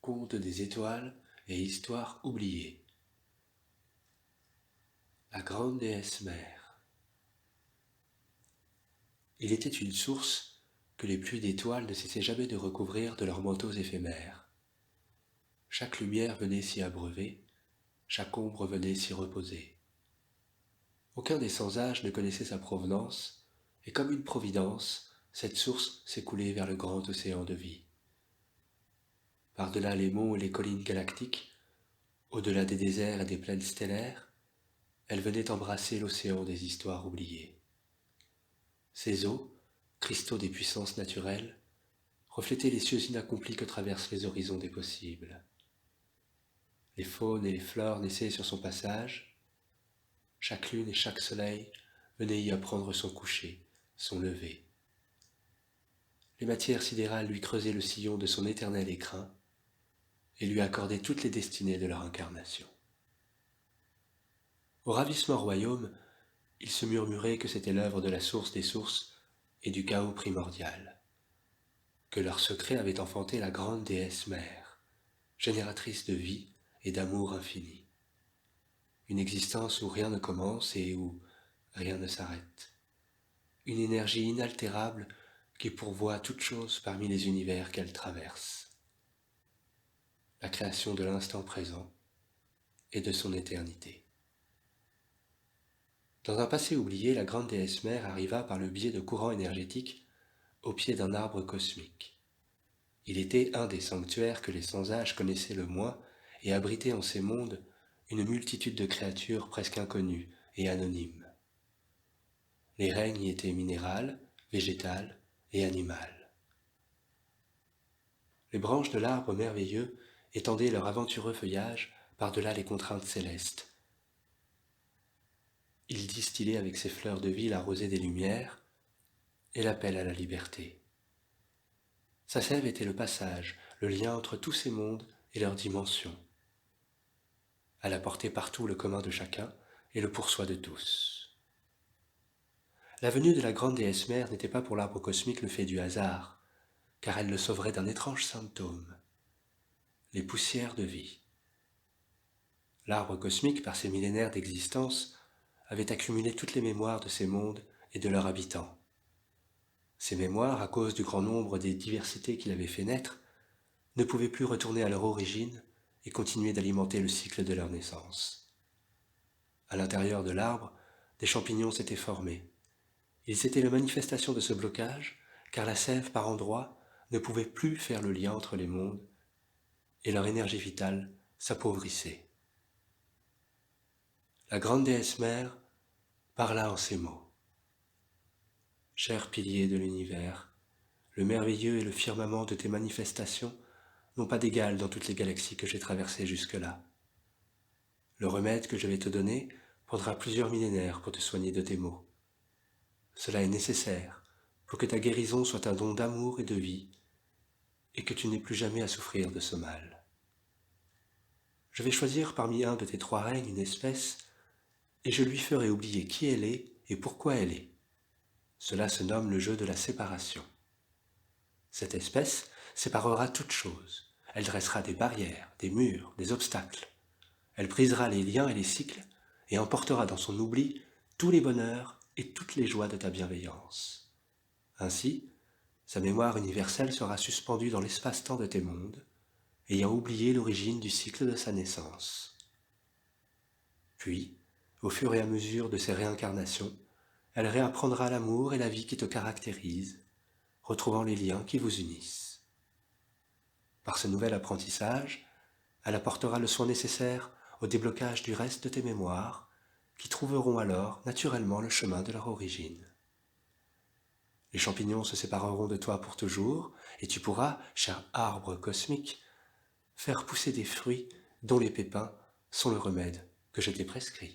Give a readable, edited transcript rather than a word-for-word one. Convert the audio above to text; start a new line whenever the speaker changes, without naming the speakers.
Contes des étoiles et histoires oubliées. La grande déesse mère. Il était une source que les pluies d'étoiles ne cessaient jamais de recouvrir de leurs manteaux éphémères. Chaque lumière venait s'y abreuver, chaque ombre venait s'y reposer. Aucun des sans-âges ne connaissait sa provenance, et comme une providence, cette source s'écoulait vers le grand océan de vie. Par-delà les monts et les collines galactiques, au-delà des déserts et des plaines stellaires, elle venait embrasser l'océan des histoires oubliées. Ses eaux, cristaux des puissances naturelles, reflétaient les cieux inaccomplis que traversent les horizons des possibles. Les faunes et les fleurs naissaient sur son passage, chaque lune et chaque soleil venaient y apprendre son coucher, son lever. Les matières sidérales lui creusaient le sillon de son éternel écrin et lui accordaient toutes les destinées de leur incarnation. Au ravissement royaume, il se murmurait que c'était l'œuvre de la source des sources et du chaos primordial, que leur secret avait enfanté la grande déesse mère, génératrice de vie et d'amour infini. Une existence où rien ne commence et où rien ne s'arrête. Une énergie inaltérable qui pourvoit toute chose parmi les univers qu'elle traverse. La création de l'instant présent et de son éternité. Dans un passé oublié, la grande déesse mère arriva par le biais de courants énergétiques au pied d'un arbre cosmique. Il était un des sanctuaires que les sans-âges connaissaient le moins et abritait en ces mondes une multitude de créatures presque inconnues et anonymes. Les règnes y étaient minérales, végétales et animales. Les branches de l'arbre merveilleux étendaient leur aventureux feuillage par-delà les contraintes célestes. Il distillait avec ses fleurs de vie la rosée des lumières et l'appel à la liberté. Sa sève était le passage, le lien entre tous ces mondes et leurs dimensions. Elle apportait partout le commun de chacun et le pour-soi de tous. La venue de la grande déesse mère n'était pas pour l'arbre cosmique le fait du hasard, car elle le sauverait d'un étrange symptôme, les poussières de vie. L'arbre cosmique, par ses millénaires d'existence, avait accumulé toutes les mémoires de ces mondes et de leurs habitants. Ces mémoires, à cause du grand nombre des diversités qu'il avait fait naître, ne pouvaient plus retourner à leur origine et continuer d'alimenter le cycle de leur naissance. À l'intérieur de l'arbre, des champignons s'étaient formés. Ils étaient la manifestation de ce blocage, car la sève, par endroits, ne pouvait plus faire le lien entre les mondes, et leur énergie vitale s'appauvrissait. La grande déesse mère parla en ces mots. Cher pilier de l'univers, le merveilleux et le firmament de tes manifestations n'ont pas d'égal dans toutes les galaxies que j'ai traversées jusque-là. Le remède que je vais te donner prendra plusieurs millénaires pour te soigner de tes maux. Cela est nécessaire pour que ta guérison soit un don d'amour et de vie, et que tu n'aies plus jamais à souffrir de ce mal. Je vais choisir parmi un de tes trois règnes une espèce, et je lui ferai oublier qui elle est et pourquoi elle est. Cela se nomme le jeu de la séparation. Cette espèce séparera toutes choses. Elle dressera des barrières, des murs, des obstacles. Elle brisera les liens et les cycles, et emportera dans son oubli tous les bonheurs et toutes les joies de ta bienveillance. Ainsi, sa mémoire universelle sera suspendue dans l'espace-temps de tes mondes, ayant oublié l'origine du cycle de sa naissance. Puis, au fur et à mesure de ses réincarnations, elle réapprendra l'amour et la vie qui te caractérisent, retrouvant les liens qui vous unissent. Par ce nouvel apprentissage, elle apportera le soin nécessaire au déblocage du reste de tes mémoires, qui trouveront alors naturellement le chemin de leur origine. Les champignons se sépareront de toi pour toujours, et tu pourras, cher arbre cosmique, faire pousser des fruits dont les pépins sont le remède que je t'ai prescrit.